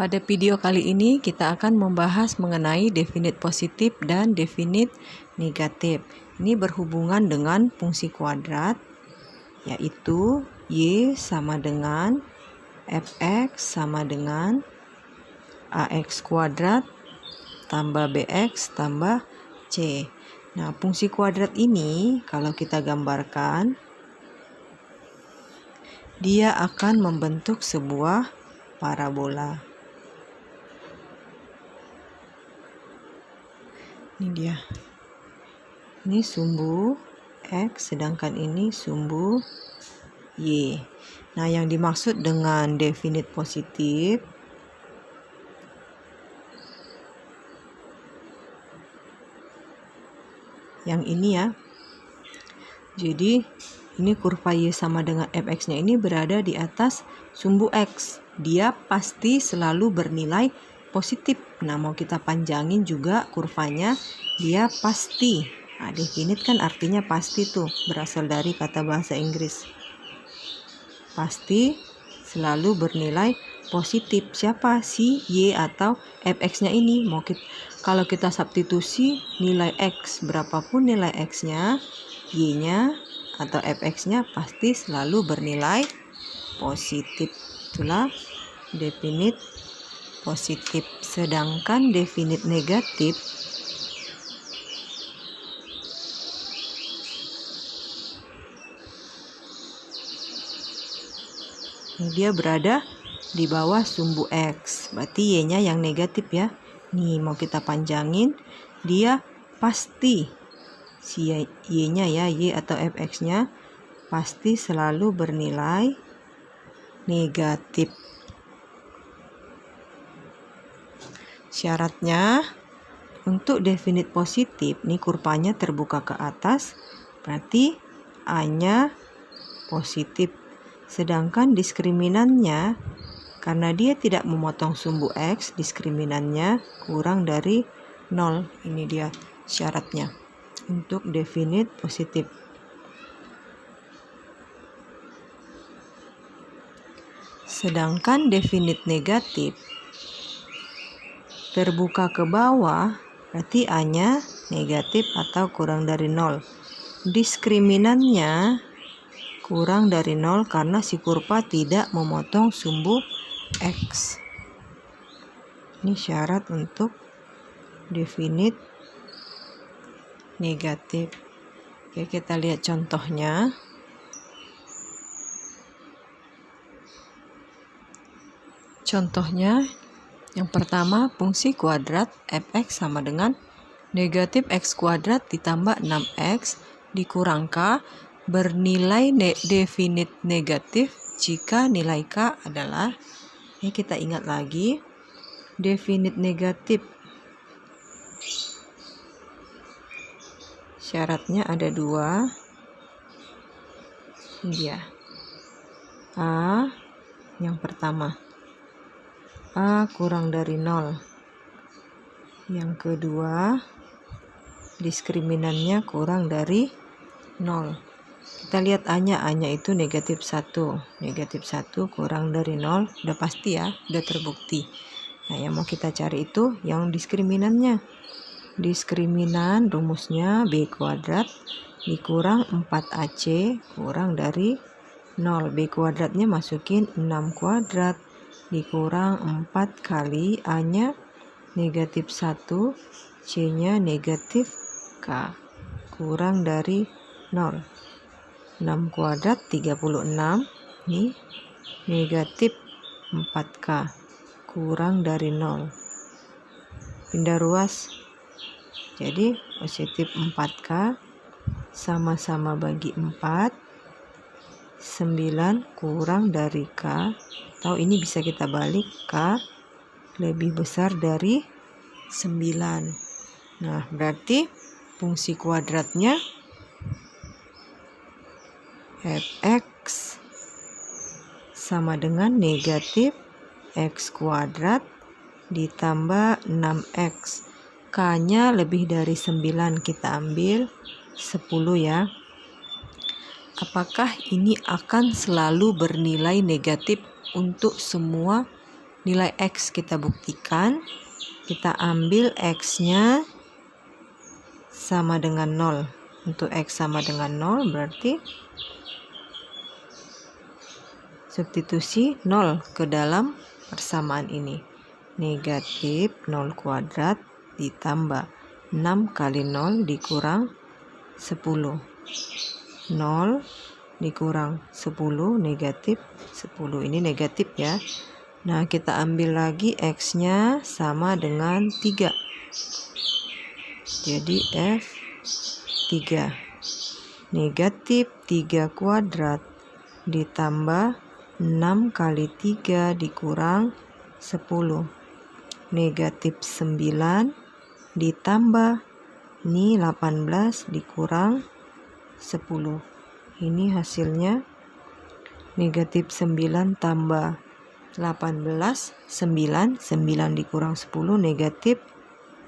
Pada video kali ini kita akan membahas mengenai definit positif dan definit negatif. Ini berhubungan dengan fungsi kuadrat, yaitu Y sama dengan Fx sama dengan Ax kuadrat tambah Bx tambah C. Nah, fungsi kuadrat ini kalau kita gambarkan, dia akan membentuk sebuah parabola. Ini dia. Ini sumbu X, sedangkan ini sumbu Y. Nah, yang dimaksud dengan definit positif, yang ini ya. Jadi, ini kurva Y sama dengan Fx-nya ini berada di atas sumbu X. Dia pasti selalu bernilai positif. Nah, mau kita panjangin juga kurvanya, dia pasti. Nah, definit kan artinya pasti tuh, berasal dari kata bahasa Inggris. Pasti selalu bernilai positif. Siapa? Si Y atau Fx-nya ini. Kalau kita substitusi nilai X, berapapun nilai X-nya, Y-nya atau Fx-nya pasti selalu bernilai positif. Itulah definit positif. Sedangkan definit negatif dia berada di bawah sumbu X. Berarti Y-nya yang negatif ya. Nih, mau kita panjangin, dia pasti si Y-nya ya, Y atau Fx-nya pasti selalu bernilai negatif. Syaratnya untuk definit positif, nih kurvanya terbuka ke atas, berarti A-nya positif. Sedangkan diskriminannya, karena dia tidak memotong sumbu X, diskriminannya kurang dari 0. Ini dia syaratnya untuk definit positif. Sedangkan definit negatif, terbuka ke bawah, berarti A-nya negatif atau kurang dari 0. Diskriminannya kurang dari 0 karena si kurva tidak memotong sumbu X. Ini syarat untuk definit negatif. Oke, kita lihat contohnya. Contohnya, yang pertama, fungsi kuadrat Fx sama dengan negatif X kuadrat ditambah 6X dikurang K bernilai definit negatif jika nilai K adalah, ini kita ingat lagi, definit negatif. Syaratnya ada 2. Ini dia. A, yang pertama. A kurang dari 0. Yang kedua, diskriminannya kurang dari 0. Kita lihat A-nya itu negatif 1. Negatif 1 kurang dari 0, udah pasti ya, udah terbukti. Nah, yang mau kita cari itu yang diskriminannya. Diskriminan rumusnya B kuadrat dikurang 4AC kurang dari 0. B kuadratnya masukin 6 kuadrat. Dikurang 4 kali A-nya negatif 1, C-nya negatif K, kurang dari 0. 6 kuadrat 36, nih negatif 4K, kurang dari 0. Pindah ruas, jadi positif 4K, sama-sama bagi 4, 9 kurang dari K, atau ini bisa kita balik, K lebih besar dari 9. Nah, berarti fungsi kuadratnya Fx sama dengan negatif X kuadrat ditambah 6X. K-nya lebih dari 9, kita ambil 10 ya. Apakah ini akan selalu bernilai negatif untuk semua nilai X kita buktikan. Kita ambil X-nya sama dengan 0. Untuk X sama dengan 0 berarti substitusi 0 ke dalam persamaan ini. Negatif 0 kuadrat ditambah 6 kali 0 dikurang 10. 0 dikurang 10 negatif 10. Ini negatif ya. Nah, kita ambil lagi X-nya sama dengan 3. Jadi F3. Negatif 3 kuadrat ditambah 6 kali 3 dikurang 10. Negatif 9 ditambah ini 18 dikurang 10. Ini hasilnya negatif 9 tambah 18, 9 dikurang 10 negatif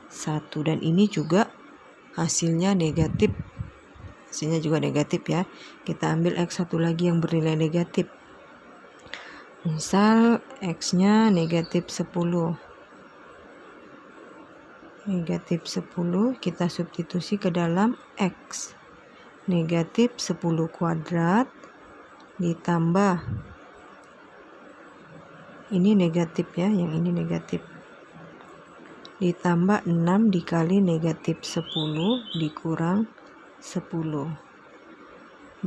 1. Dan ini juga hasilnya negatif. Hasilnya juga negatif ya. Kita ambil X satu lagi yang bernilai negatif. Misal X-nya negatif 10. Negatif 10 kita substitusi ke dalam X. Negatif 10 kuadrat ditambah, ini negatif ya, yang ini negatif, ditambah 6 dikali negatif 10 dikurang 10.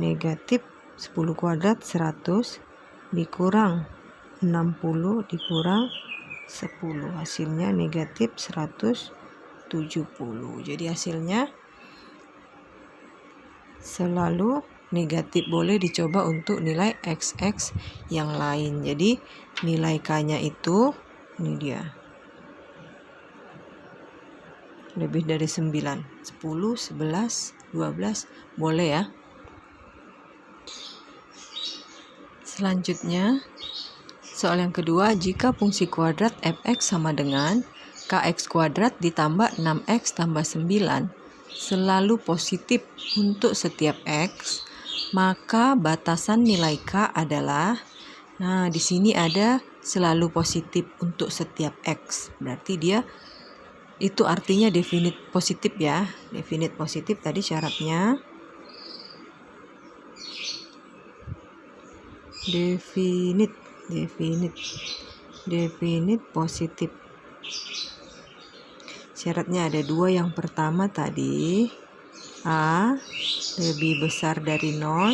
Negatif 10 kuadrat 100 dikurang 60 dikurang 10. Hasilnya negatif 170. Jadi hasilnya selalu negatif. Boleh dicoba untuk nilai XX yang lain. Jadi nilai K-nya itu ini dia. Lebih dari 9, 10, 11, 12 boleh ya. Selanjutnya soal yang kedua, jika fungsi kuadrat fx sama dengan kx kuadrat ditambah 6x tambah 9 selalu positif untuk setiap x, maka batasan nilai k adalah, nah di sini ada selalu positif untuk setiap x. Berarti dia itu artinya definit positif ya. Definit positif tadi syaratnya definit positif. Syaratnya ada dua. Yang pertama tadi A lebih besar dari 0.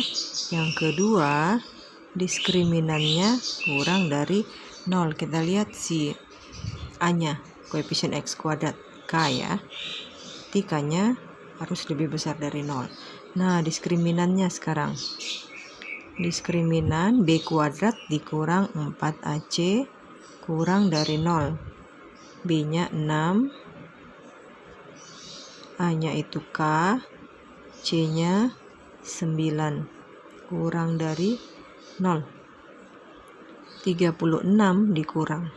Yang kedua diskriminannya kurang dari 0. Kita lihat si A-nya, koefisien X kuadrat K ya. K-nya harus lebih besar dari 0. Nah, diskriminannya sekarang. Diskriminan B kuadrat dikurang 4AC kurang dari 0. B-nya 6. A-nya itu K, C-nya 9 kurang dari 0. 36 dikurang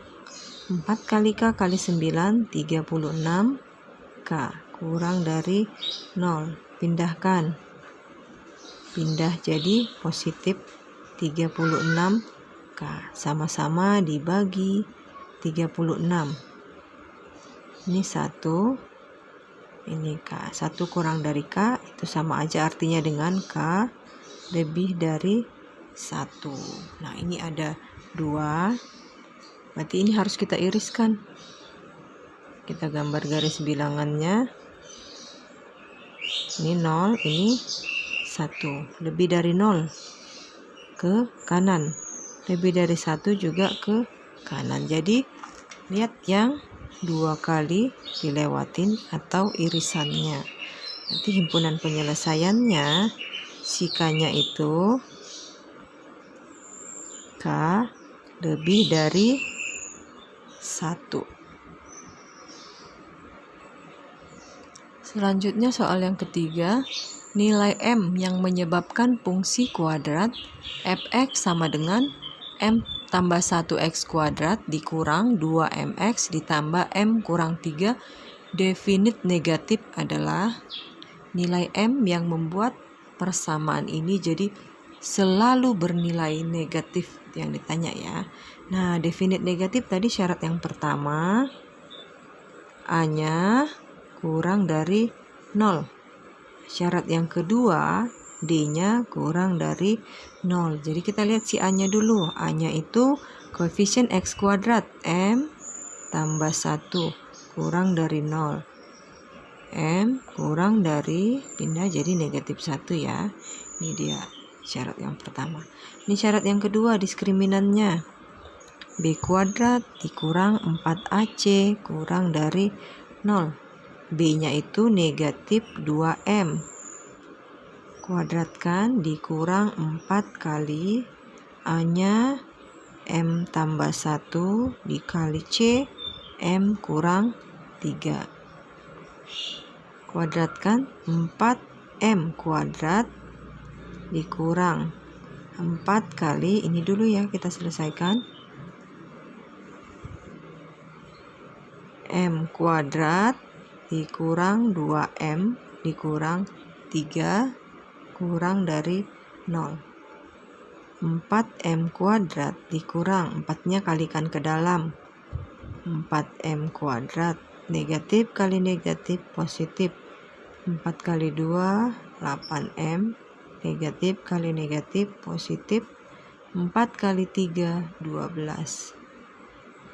4 kali K kali 9, 36 K kurang dari 0. Pindah jadi positif 36 K. Sama-sama dibagi 36. Ini 1. Ini K. 1 kurang dari K itu sama aja artinya dengan K lebih dari 1. Nah, ini ada 2. Berarti ini harus kita iriskan. Kita gambar garis bilangannya. Ini 0, ini 1. Lebih dari 0 ke kanan. Lebih dari 1 juga ke kanan. Jadi lihat yang 2 kali dilewatin atau irisannya. Nanti himpunan penyelesaiannya si K-nya itu K lebih dari 1. Selanjutnya soal yang ketiga, nilai M yang menyebabkan fungsi kuadrat fx sama dengan M tambah 1x kuadrat dikurang 2mx ditambah M kurang 3 definit negatif adalah. Nilai M yang membuat persamaan ini jadi selalu bernilai negatif yang ditanya ya. Nah, definite negatif tadi syarat yang pertama, A-nya kurang dari 0. Syarat yang kedua, D-nya kurang dari 0. Jadi kita lihat si A-nya dulu. A-nya itu koefisien X kuadrat, M tambah 1 kurang dari 0. M kurang dari, pindah jadi negatif 1 ya. Ini dia syarat yang pertama. Ini syarat yang kedua, diskriminannya. B kuadrat dikurang 4AC kurang dari 0. B-nya itu negatif 2M. Kuadratkan dikurang 4 kali A-nya M tambah 1 dikali C, M kurang 3. Kuadratkan 4M kuadrat dikurang 4 kali, ini dulu ya kita selesaikan. M kuadrat dikurang 2M dikurang 3 kurang dari 0. 4M kuadrat dikurang 4-nya kalikan ke dalam. 4M kuadrat, negatif kali negatif positif. 4 kali 2, 8M, negatif kali negatif positif. 4 kali 3, 12.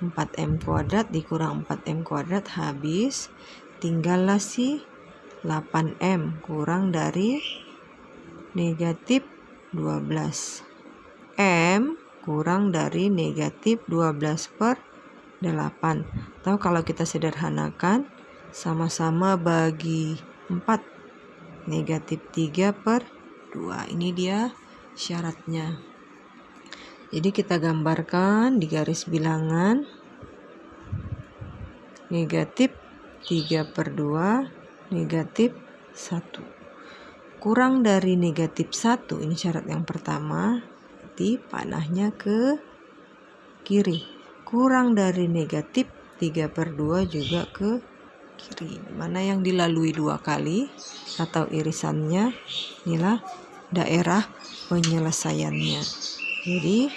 4M kuadrat dikurang 4M kuadrat habis. Tinggallah si 8M kurang dari negatif 12. M kurang dari negatif 12 per 8. Atau kalau kita sederhanakan, sama-sama bagi 4. Negatif 3 per 2. Ini dia syaratnya. Jadi kita gambarkan di garis bilangan. Negatif 3 per 2, negatif 1. Kurang dari negatif 1, ini syarat yang pertama. Berarti panahnya ke kiri. Kurang dari negatif 3 per 2 juga ke kiri. Mana yang dilalui 2 kali atau irisannya, inilah daerah penyelesaiannya. Jadi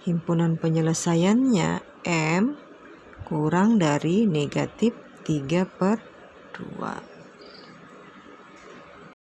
himpunan penyelesaiannya M kurang dari negatif 3 per 2.